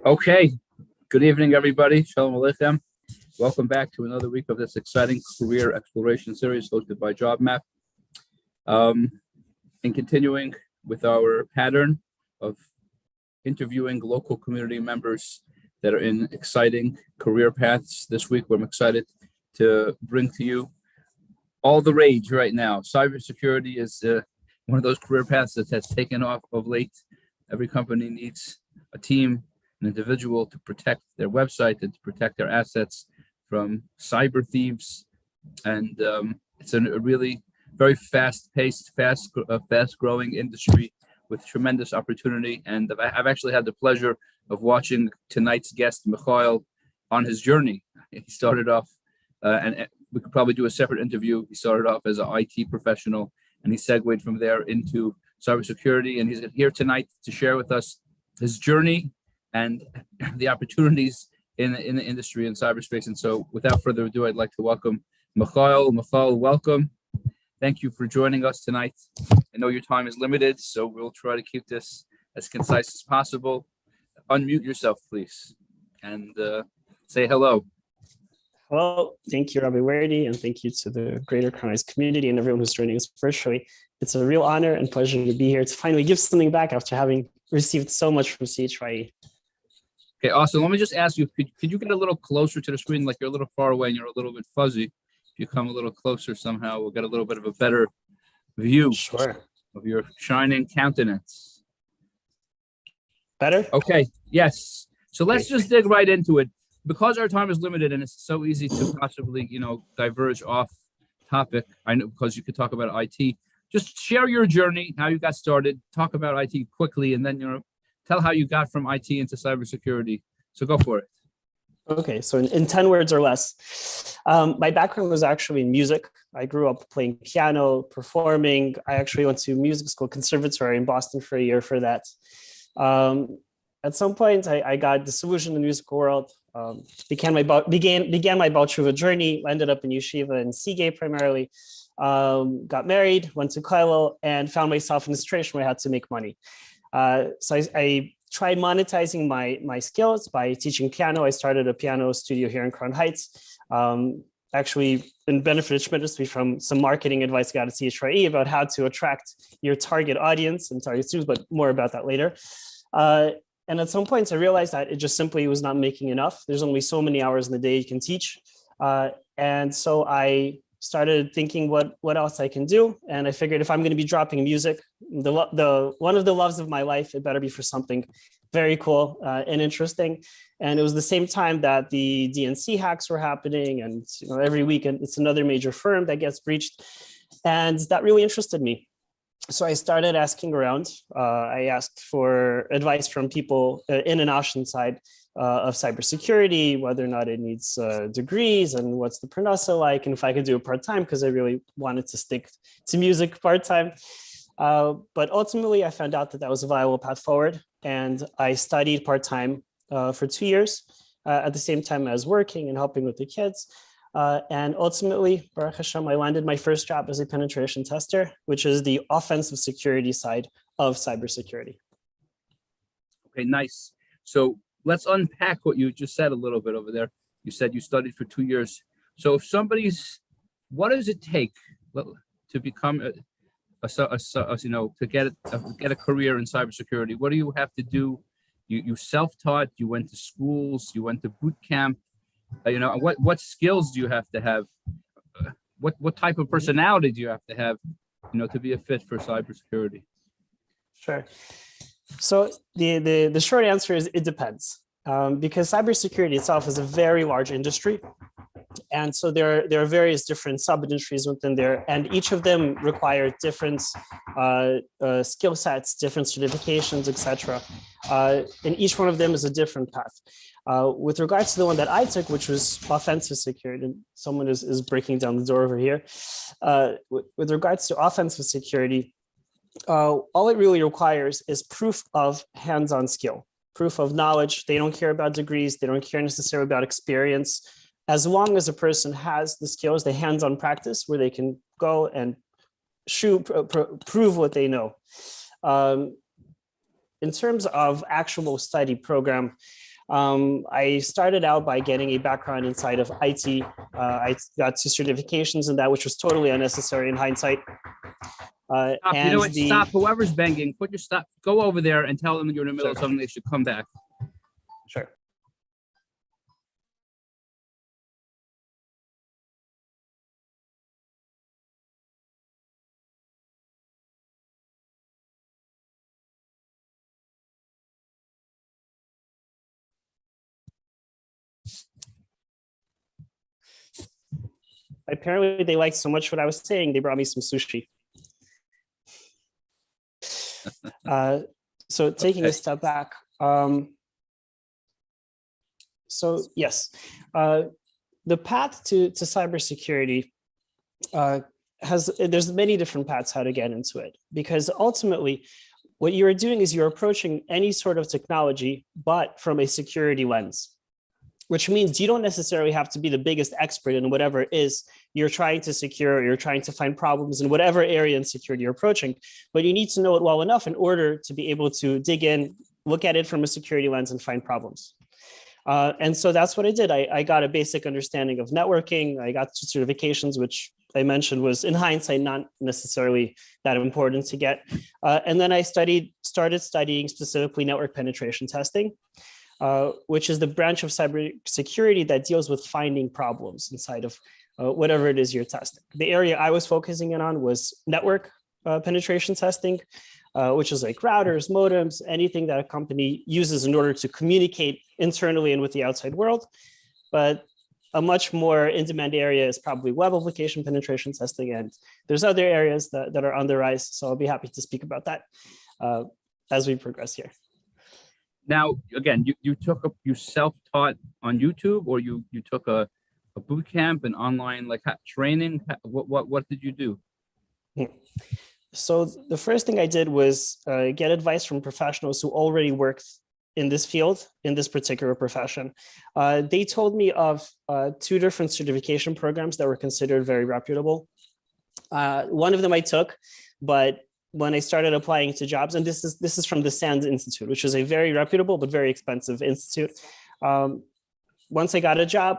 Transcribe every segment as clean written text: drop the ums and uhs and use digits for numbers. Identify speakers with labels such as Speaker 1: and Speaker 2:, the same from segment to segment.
Speaker 1: Okay, good evening, everybody. Shalom Aleichem. Welcome back to another week of this exciting career exploration series hosted by JobMap. And continuing with our pattern of interviewing local community members that are in exciting career paths, this week I'm excited to bring to you all the rage right now. Cybersecurity is one of those career paths that has taken off of late. Every company needs a team, an individual to protect their website and to protect their assets from cyber thieves. And it's a really very fast-paced, fast-growing industry with tremendous opportunity. And I've actually had the pleasure of watching tonight's guest, Mikhail, on his journey. He started off, and we could probably do a separate interview. He started off as an IT professional, and he segued from there into cybersecurity. And he's here tonight to share with us his journey and the opportunities in the industry in cyberspace. And so without further ado, I'd like to welcome Mikhail. Mikhail, welcome. Thank you for joining us tonight. I know your time is limited, so we'll try to keep this as concise as possible. Unmute yourself, please, and say hello.
Speaker 2: Hello, thank you, Rabbi Werdy, and thank you to the Greater Crown community and everyone who's joining us virtually. It's a real honor and pleasure to be here to finally give something back after having received so much from CHYE.
Speaker 1: Okay, awesome. Let me just ask you, could you get a little closer to the screen? Like you're a little far away and you're a little bit fuzzy. If you come a little closer somehow, we'll get a little bit of a better view of your shining countenance.
Speaker 2: Better?
Speaker 1: Okay, yes. So let's just dig right into it. Because our time is limited and it's so easy to possibly, diverge off topic. I know because you could talk about IT. Just share your journey, how you got started, talk about IT quickly, and then, tell how you got from IT into cybersecurity. So go for it.
Speaker 2: Okay, so in 10 words or less. My background was actually in music. I grew up playing piano, performing. I actually went to music school, conservatory in Boston for a year for that. At some point, I got disillusioned in the musical world, began my Baal Tshuva journey, ended up in yeshiva and Seagate primarily, got married, went to Kollel, and found myself in a situation where I had to make money. So I tried monetizing my skills by teaching piano. I started a piano studio here in Crown Heights. Actually, benefited tremendously from some marketing advice I got at CHYE about how to attract your target audience and target students, but more about that later. And at some points, I realized that it just simply was not making enough. There's only so many hours in the day you can teach. And so I started thinking what else I can do. And I figured if I'm going to be dropping music, one of the loves of my life, it better be for something very cool and interesting. And it was the same time that the DNC hacks were happening. And every week it's another major firm that gets breached. And that really interested me. So I started asking around. I asked for advice from people in and out side of cybersecurity, whether or not it needs degrees and what's the parnasa like, and if I could do it part-time, because I really wanted to stick to music part-time. But ultimately, I found out that was a viable path forward, and I studied part-time for 2 years at the same time as working and helping with the kids. And ultimately, Baruch Hashem, I landed my first job as a penetration tester, which is the offensive security side of cybersecurity.
Speaker 1: Okay, nice. So let's unpack what you just said a little bit over there. You said you studied for 2 years. So if what does it take to become to get a career in cybersecurity? What do you have to do? You self-taught, you went to schools, you went to boot camp. What skills do you have to have? What type of personality do you have to have, to be a fit for cybersecurity?
Speaker 2: Sure. So the short answer is it depends, because cybersecurity itself is a very large industry. And so there are various different sub-industries within there, and each of them require different skill sets, different certifications, etc. And each one of them is a different path. With regards to the one that I took, which was offensive security, and someone is breaking down the door over here. With regards to offensive security, all it really requires is proof of hands-on skill, proof of knowledge. They don't care about degrees. They don't care necessarily about experience. As long as a person has the skills, the hands-on practice where they can go and prove what they know. In terms of actual study program, I started out by getting a background inside of IT. I got 2 certifications in that, which was totally unnecessary in hindsight.
Speaker 1: Stop. You know what? Stop. Whoever's banging, put your stop. Go over there and tell them you're in the middle of something. They should come back.
Speaker 2: Sure. Apparently, they liked so much what I was saying, they brought me some sushi. So taking a step back. So yes, the path to cybersecurity there's many different paths how to get into it, because ultimately what you're doing is you're approaching any sort of technology, but from a security lens, which means you don't necessarily have to be the biggest expert in whatever it is you're trying to secure, or you're trying to find problems in whatever area in security you're approaching, but you need to know it well enough in order to be able to dig in, look at it from a security lens and find problems. And so that's what I did. I got a basic understanding of networking. I got 2 certifications, which I mentioned was in hindsight not necessarily that important to get. And then I started studying specifically network penetration testing, which is the branch of cybersecurity that deals with finding problems inside of whatever it is you're testing. The area I was focusing in on was network penetration testing, which is like routers, modems, anything that a company uses in order to communicate internally and with the outside world. But a much more in-demand area is probably web application penetration testing. And there's other areas that are on the rise. So I'll be happy to speak about that as we progress here.
Speaker 1: Now, again, you self-taught on YouTube, or you took a boot camp and online training? What did you do?
Speaker 2: So the first thing I did was get advice from professionals who already worked in this field, in this particular profession. They told me of 2 different certification programs that were considered very reputable. One of them I took, but when I started applying to jobs, and this is from the SANS Institute, which is a very reputable but very expensive institute. Once I got a job,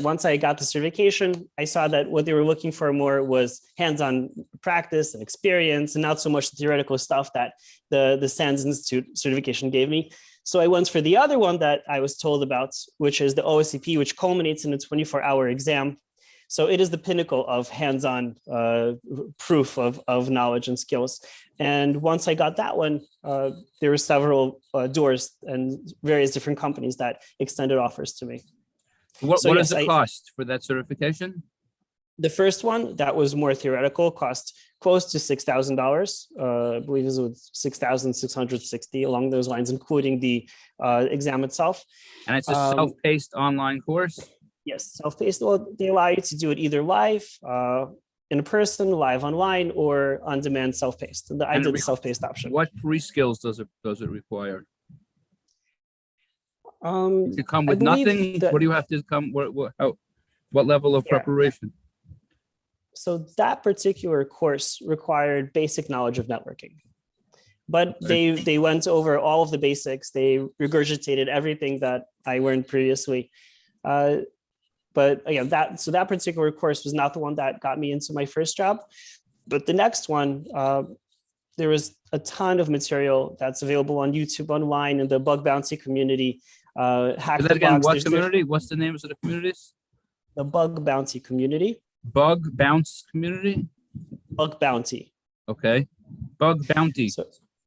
Speaker 2: once I got the certification, I saw that what they were looking for more was hands-on practice and experience, and not so much the theoretical stuff that the SANS Institute certification gave me. So I went for the other one that I was told about, which is the OSCP, which culminates in a 24-hour exam. So it is the pinnacle of hands-on proof of knowledge and skills. And once I got that one, there were several doors and various different companies that extended offers to me.
Speaker 1: What is the cost for that certification?
Speaker 2: The first one, that was more theoretical, cost close to $6,000. I believe it was $6,660 along those lines, including the exam itself.
Speaker 1: And it's a self-paced online course?
Speaker 2: Yes, self-paced. Well, they allow you to do it either live, in person, live online, or on-demand self-paced. I did the self-paced option.
Speaker 1: What pre-skills does it require? You come with nothing. What do you have to come? What level of preparation?
Speaker 2: So that particular course required basic knowledge of networking, but they went over all of the basics. They regurgitated everything that I learned previously. But again, that particular course was not the one that got me into my first job. But the next one, there was a ton of material that's available on YouTube, online, in the bug bounty community.
Speaker 1: What community? What's the names of the communities?
Speaker 2: The bug bounty community.
Speaker 1: Bug bounce community?
Speaker 2: Bug bounty.
Speaker 1: Okay. Bug bounty.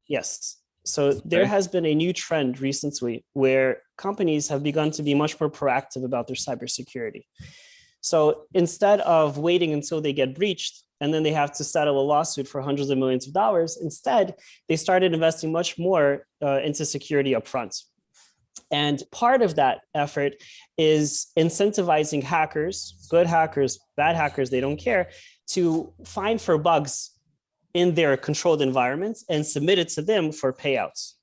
Speaker 2: Yes. So there has been a new trend recently where companies have begun to be much more proactive about their cybersecurity. So instead of waiting until they get breached and then they have to settle a lawsuit for hundreds of millions of dollars, instead, they started investing much more into security upfront. And part of that effort is incentivizing hackers, good hackers, bad hackers, they don't care, to find for bugs in their controlled environments and submit it to them for payouts.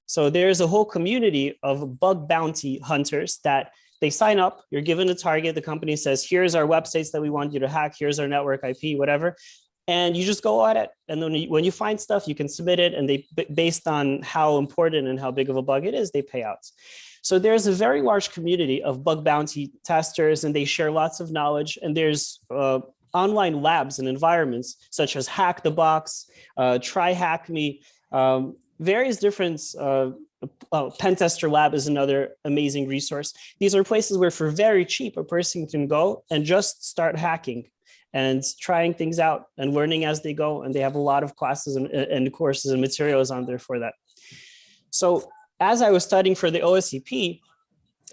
Speaker 2: So there's a whole community of bug bounty hunters that they sign up, you're given a target, the company says, here's our websites that we want you to hack, here's our network IP, whatever. and you just go at it. And then when you find stuff, you can submit it, and they, based on how important and how big of a bug it is, they pay out. So there's a very large community of bug bounty testers, and they share lots of knowledge. And there's online labs and environments such as Hack the Box, Try Hack Me, various different. Pen Tester Lab is another amazing resource. These are places where for very cheap, a person can go and just start hacking and trying things out and learning as they go. And they have a lot of classes and courses and materials on there for that. So as I was studying for the OSCP,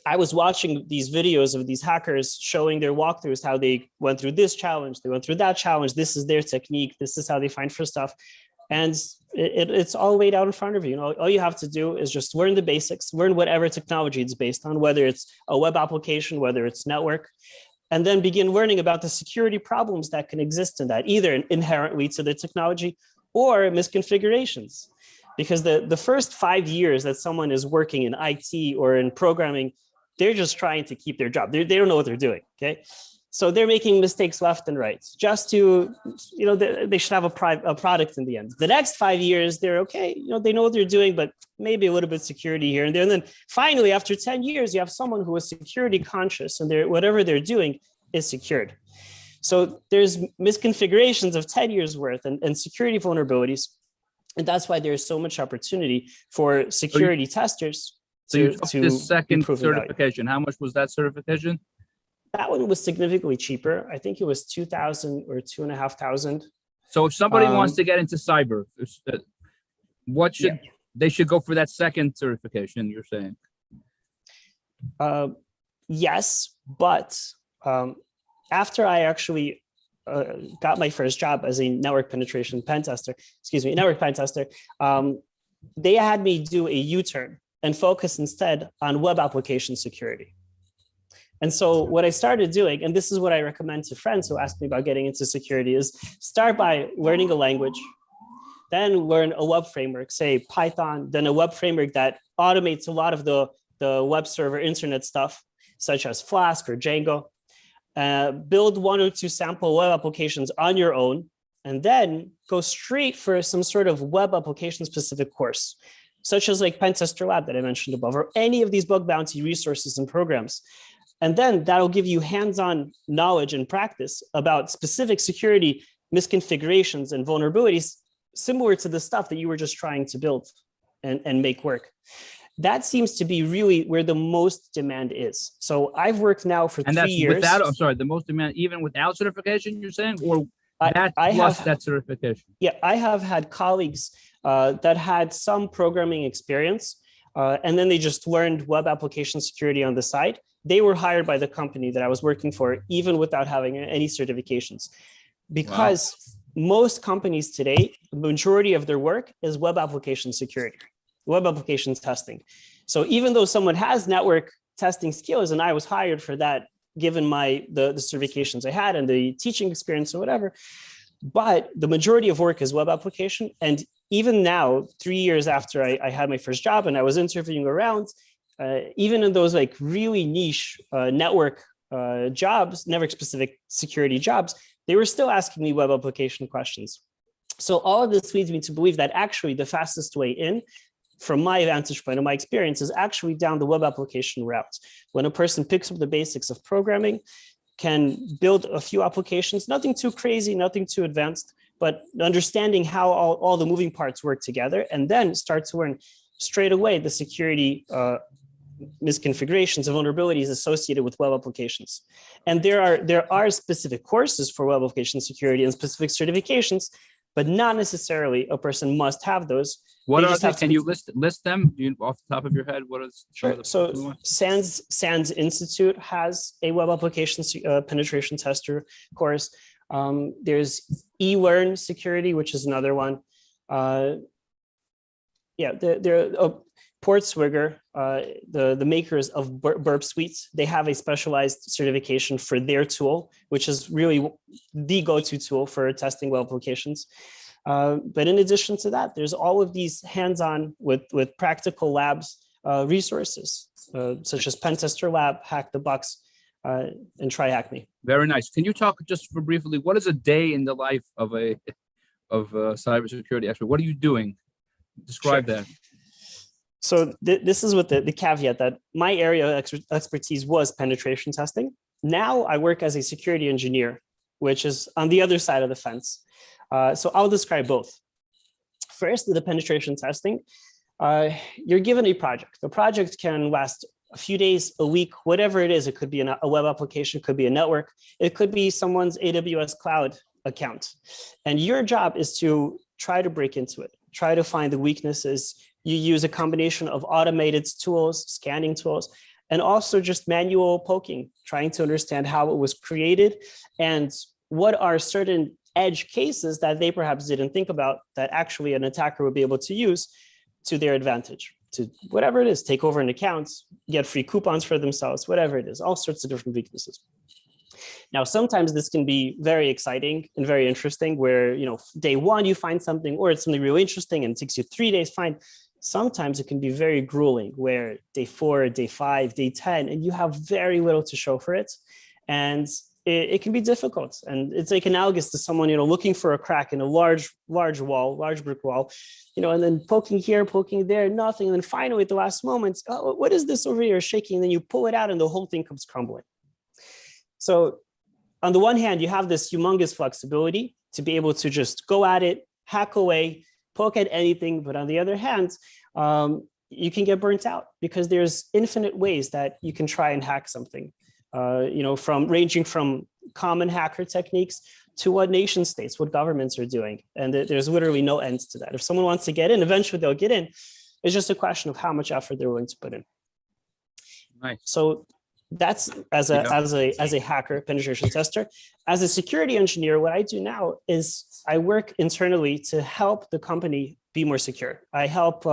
Speaker 2: I was watching these videos of these hackers showing their walkthroughs, how they went through this challenge, they went through that challenge, this is their technique, this is how they find for stuff. And it's all laid out in front of you. All you have to do is just learn the basics, learn whatever technology it's based on, whether it's a web application, whether it's network, and then begin learning about the security problems that can exist in that, either inherently to the technology or misconfigurations. Because the first 5 years that someone is working in IT or in programming, they're just trying to keep their job. They don't know what they're doing, okay? So they're making mistakes left and right just to, they should have a product in the end. The next 5 years, they're okay. They know what they're doing, but maybe a little bit of security here and there. And then finally, after 10 years, you have someone who is security conscious and whatever they're doing is secured. So there's misconfigurations of 10 years worth and security vulnerabilities. And that's why there's so much opportunity for security testers.
Speaker 1: So you took this second certification. How much was that certification?
Speaker 2: That one was significantly cheaper. I think it was 2,000 or 2,500.
Speaker 1: So if somebody wants to get into cyber, they should go for that second certification, you're saying?
Speaker 2: Yes, but after I actually got my first job as a network pen tester, they had me do a U-turn and focus instead on web application security. And so what I started doing, and this is what I recommend to friends who ask me about getting into security, is start by learning a language, then learn a web framework, say Python, then a web framework that automates a lot of the web server internet stuff, such as Flask or Django. Build 1 or 2 sample web applications on your own, and then go straight for some sort of web application specific course, such as like Pen Tester Lab that I mentioned above, or any of these bug bounty resources and programs. And then that'll give you hands-on knowledge and practice about specific security misconfigurations and vulnerabilities similar to the stuff that you were just trying to build and make work. That seems to be really where the most demand is. So I've worked now for 3 years.
Speaker 1: The most demand, even without certification, you're saying, or that certification?
Speaker 2: Yeah, I have had colleagues that had some programming experience, and then they just learned web application security on the side. They were hired by the company that I was working for, even without having any certifications. Because most companies today, the majority of their work is web application security, web application testing. So even though someone has network testing skills, and I was hired for that, given the certifications I had and the teaching experience or whatever, but the majority of work is web application. And even now, 3 years after I had my first job and I was interviewing around, even in those like really niche network jobs, network specific security jobs, they were still asking me web application questions. So all of this leads me to believe that actually the fastest way in, from my vantage point and my experience, is actually down the web application route. When a person picks up the basics of programming, can build a few applications, nothing too crazy, nothing too advanced, but understanding how all the moving parts work together, and then start to learn straight away the security misconfigurations and vulnerabilities associated with web applications. And there are specific courses for web application security and specific certifications, but not necessarily a person must have those.
Speaker 1: What are they? Can you list them off the top of your head? What is?
Speaker 2: Sure. So SANS Institute has a web application penetration tester course. There's eLearn Security, which is another one. Portswigger, the makers of Burp Suites, they have a specialized certification for their tool, which is really the go-to tool for testing web applications. But in addition to that, there's all of these hands-on with practical labs resources, such as Pen Tester Lab, Hack the Box, and try hack me.
Speaker 1: Very nice. Can you talk just for briefly, what is a day in the life of a cybersecurity expert? What are you doing? Describe that.
Speaker 2: So this is with the caveat that my area of expertise was penetration testing. Now I work as a security engineer, which is on the other side of the fence. So I'll describe both. First, the penetration testing, you're given a project. The project can last a few days, a week, whatever it is. It could be a web application, could be a network. It could be someone's AWS cloud account. And your job is to try to break into it, try to find the weaknesses. You use a combination of automated tools, scanning tools, and also just manual poking, trying to understand how it was created and what are certain edge cases that they perhaps didn't think about that actually an attacker would be able to use to their advantage, to whatever it is, take over an account, get free coupons for themselves, whatever it is, all sorts of different weaknesses. Now, sometimes this can be very exciting and very interesting where, day one, you find something, or it's something really interesting and it takes you 3 days to find. Sometimes it can be very grueling where day 4, day 5, day 10, and you have very little to show for it. And it can be difficult. And it's like analogous to someone, looking for a crack in a large brick wall, and then poking here, poking there, nothing. And then finally at the last moment, oh, what is this over here shaking? And then you pull it out and the whole thing comes crumbling. So on the one hand, you have this humongous flexibility to be able to just go at it, hack away, poke at anything. But on the other hand, you can get burnt out because there's infinite ways that you can try and hack something. Ranging from common hacker techniques to what nation states, what governments are doing. And there's literally no end to that. If someone wants to get in, eventually they'll get in. It's just a question of how much effort they're willing to put in.
Speaker 1: Nice.
Speaker 2: So that's as a hacker, penetration tester. As a security engineer, what I do now is I work internally to help the company be more secure. I help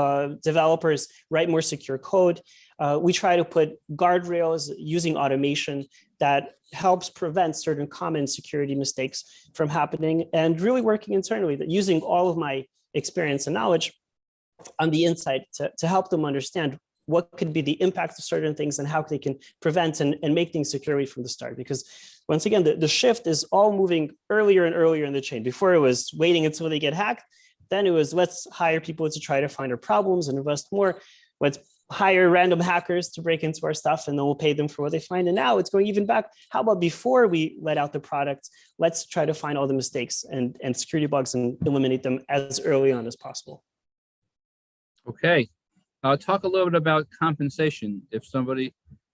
Speaker 2: developers write more secure code. We try to put guardrails using automation that helps prevent certain common security mistakes from happening, and really working internally, that using all of my experience and knowledge on the inside to help them understand what could be the impact of certain things and how they can prevent and make things secure from the start. Because once again, the shift is all moving earlier and earlier in the chain. Before it was waiting until they get hacked. Then it was, let's hire people to try to find our problems and invest more. Let's hire random hackers to break into our stuff and then we'll pay them for what they find. And now it's going even back. How about before we let out the product, let's try to find all the mistakes and security bugs and eliminate them as early on as possible.
Speaker 1: Okay. Talk a little bit about compensation.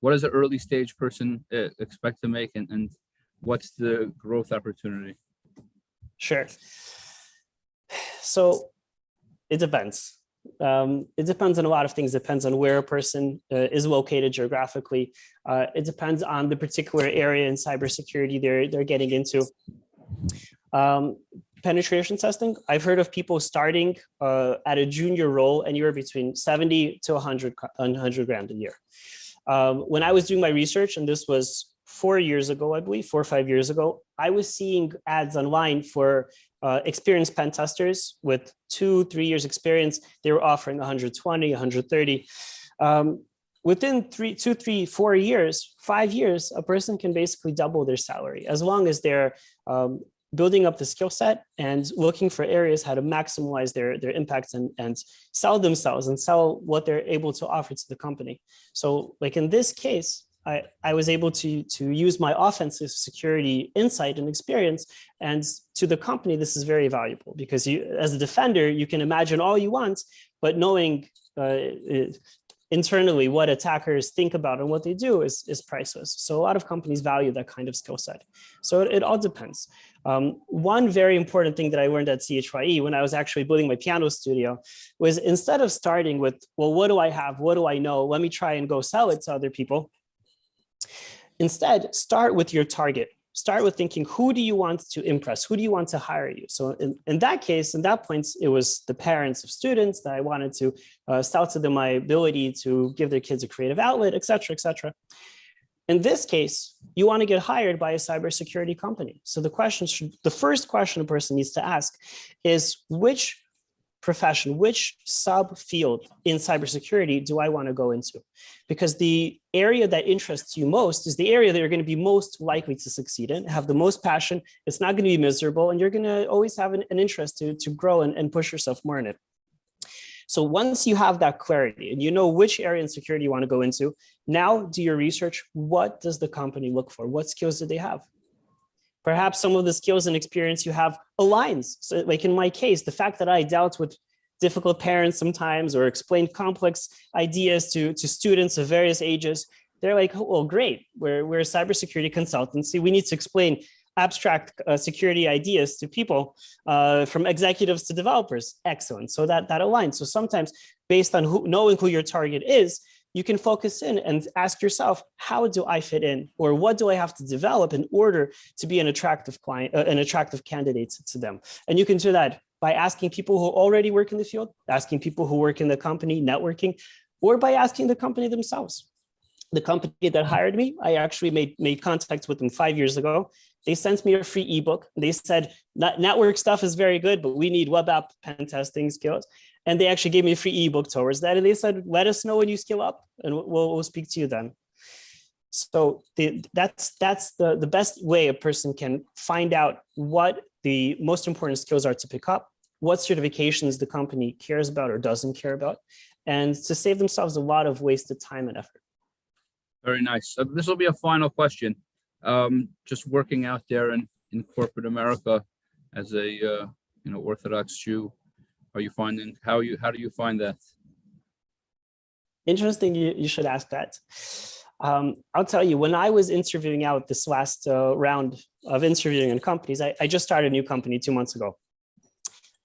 Speaker 1: What does an early stage person expect to make and what's the growth opportunity?
Speaker 2: Sure. So it depends. It depends on a lot of things. It depends on where a person is located geographically. It depends on the particular area in cybersecurity they're getting into. Penetration testing, I've heard of people starting at a junior role anywhere between 70 to 100 grand a year. When I was doing my research, and this was 4 years ago, I believe, 4 or 5 years ago, I was seeing ads online for experienced pen testers with 2-3 years experience. They were offering 120, 130. Within 2, 3, 4 years, 5 years, a person can basically double their salary as long as they're building up the skill set and looking for areas how to maximize their impact and sell themselves and sell what they're able to offer to the company. So like in this case, I was able to use my offensive security insight and experience, and to the company, this is very valuable because you, as a defender, you can imagine all you want, but knowing internally what attackers think about and what they do is priceless. So a lot of companies value that kind of skill set. So it all depends. One very important thing that I learned at CHYE when I was actually building my piano studio was, instead of starting with, well, what do I have? What do I know? Let me try and go sell it to other people. Instead, start with your target. Start with thinking, who do you want to impress? Who do you want to hire you? So in that case, in that point, it was the parents of students that I wanted to sell to them my ability to give their kids a creative outlet, et cetera, et cetera. In this case, you want to get hired by a cybersecurity company. So the first question a person needs to ask is, which profession, which subfield in cybersecurity do I want to go into? Because the area that interests you most is the area that you're going to be most likely to succeed in, have the most passion. It's not going to be miserable, and you're going to always have an interest to grow and push yourself more in it. So once you have that clarity and you know which area in security you want to go into, now do your research. What does the company look for? What skills do they have? Perhaps some of the skills and experience you have aligns. So like in my case, the fact that I dealt with difficult parents sometimes or explained complex ideas to students of various ages, they're like, oh, well, great. We're a cybersecurity consultancy. We need to explain abstract security ideas to people, from executives to developers. Excellent. So that aligns. So sometimes based on knowing who your target is, you can focus in and ask yourself, how do I fit in? Or what do I have to develop in order to be an attractive client, an attractive candidate to them? And you can do that by asking people who already work in the field, asking people who work in the company, networking, or by asking the company themselves. The company that hired me, I actually made contact with them 5 years ago. They sent me a free ebook. They said, network stuff is very good, but we need web app pen testing skills. And they actually gave me a free ebook towards that. And they said, let us know when you skill up and we'll speak to you then. So that's the best way a person can find out what the most important skills are to pick up, what certifications the company cares about or doesn't care about, and to save themselves a lot of wasted time and effort.
Speaker 1: Very nice. This will be a final question. Just working out there in corporate America as a Orthodox Jew, are you finding how do you find that?
Speaker 2: Interesting. You should ask that. I'll tell you, when I was interviewing out this last round of interviewing in companies, I just started a new company 2 months ago,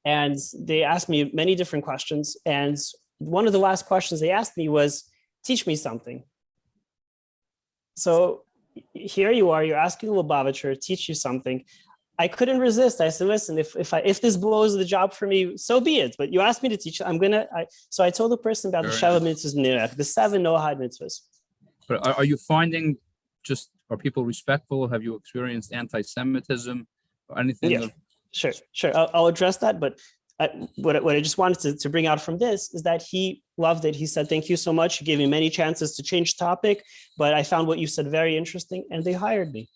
Speaker 2: and they asked me many different questions. And one of the last questions they asked me was, "Teach me something." So here you are, you're asking a Lubavitcher, teach you something. I couldn't resist. I said, listen, if this blows the job for me, so be it. But you asked me to teach, so I told the person about the Sheva mitzvahs, the 7 Noahide mitzvahs.
Speaker 1: But are you finding are people respectful? Have you experienced anti-Semitism or anything?
Speaker 2: Yeah, sure. I'll address that. But what I just wanted to bring out from this is that he loved it. He said, thank you so much. You gave me many chances to change topic, but I found what you said very interesting, and they hired me.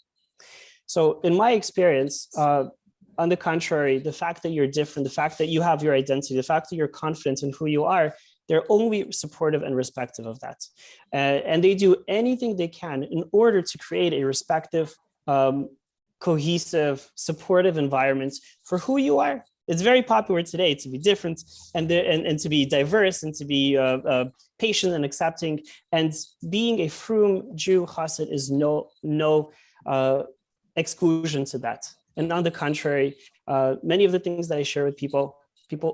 Speaker 2: So in my experience, on the contrary, the fact that you're different, the fact that you have your identity, the fact that you're confident in who you are, they're only supportive and respectful of that. And they do anything they can in order to create a respective, cohesive, supportive environment for who you are. It's very popular today to be different and to be diverse and to be patient and accepting. And being a frum Jew chassid is no exclusion to that. And on the contrary, many of the things that I share with people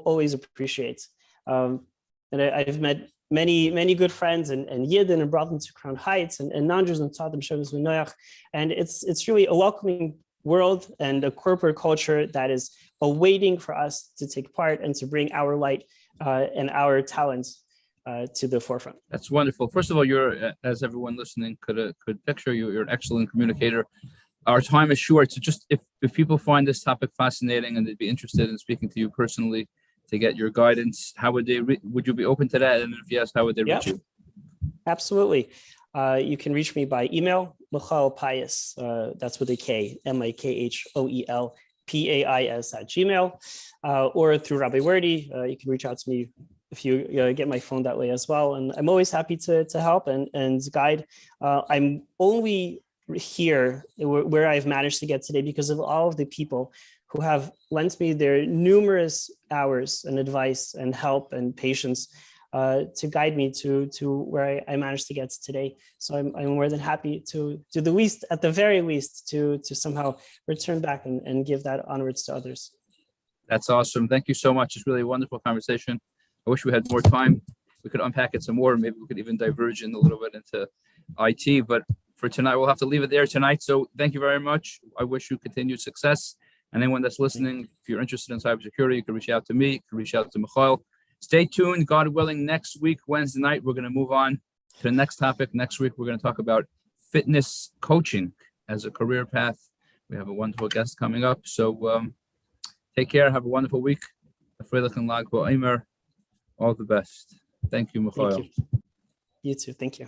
Speaker 2: always appreciate. And I've met many good friends and Yidden and brought them to Crown Heights and non-Jews and taught them Shavas V'Noach. And it's really a welcoming world and a corporate culture that is awaiting for us to take part and to bring our light and our talents to the forefront. That's
Speaker 1: wonderful. First of all, you're, as everyone listening could picture, you're an excellent communicator. Our time is short, so just if people find this topic fascinating and they'd be interested in speaking to you personally to get your guidance, how would they would you be open to that? And if yes, how would they reach you?
Speaker 2: Absolutely. You can reach me by email, Michael Pais, that's with a K, MIKHOELPAIS @gmail, or through Rabbi Wordy. You can reach out to me if you get my phone that way as well. And I'm always happy to help and guide. I'm only here where I've managed to get today because of all of the people who have lent me their numerous hours and advice and help and patience to guide me to where I managed to get today. So I'm more than happy to do the least, at the very least, to somehow return back and give that onwards to others.
Speaker 1: That's awesome. Thank you so much. It's really a wonderful conversation. I wish we had more time. We could unpack it some more. Maybe we could even diverge in a little bit into IT, but for tonight, we'll have to leave it there tonight. So thank you very much. I wish you continued success. And anyone that's listening, if you're interested in cybersecurity, you can reach out to me, you can reach out to Michael. Stay tuned. God willing, next week, Wednesday night, we're going to move on to the next topic. Next week, we're going to talk about fitness coaching as a career path. We have a wonderful guest coming up. So take care. Have a wonderful week. All the best. Thank you,
Speaker 2: Thank
Speaker 1: Mikhail.
Speaker 2: you. You too. Thank you.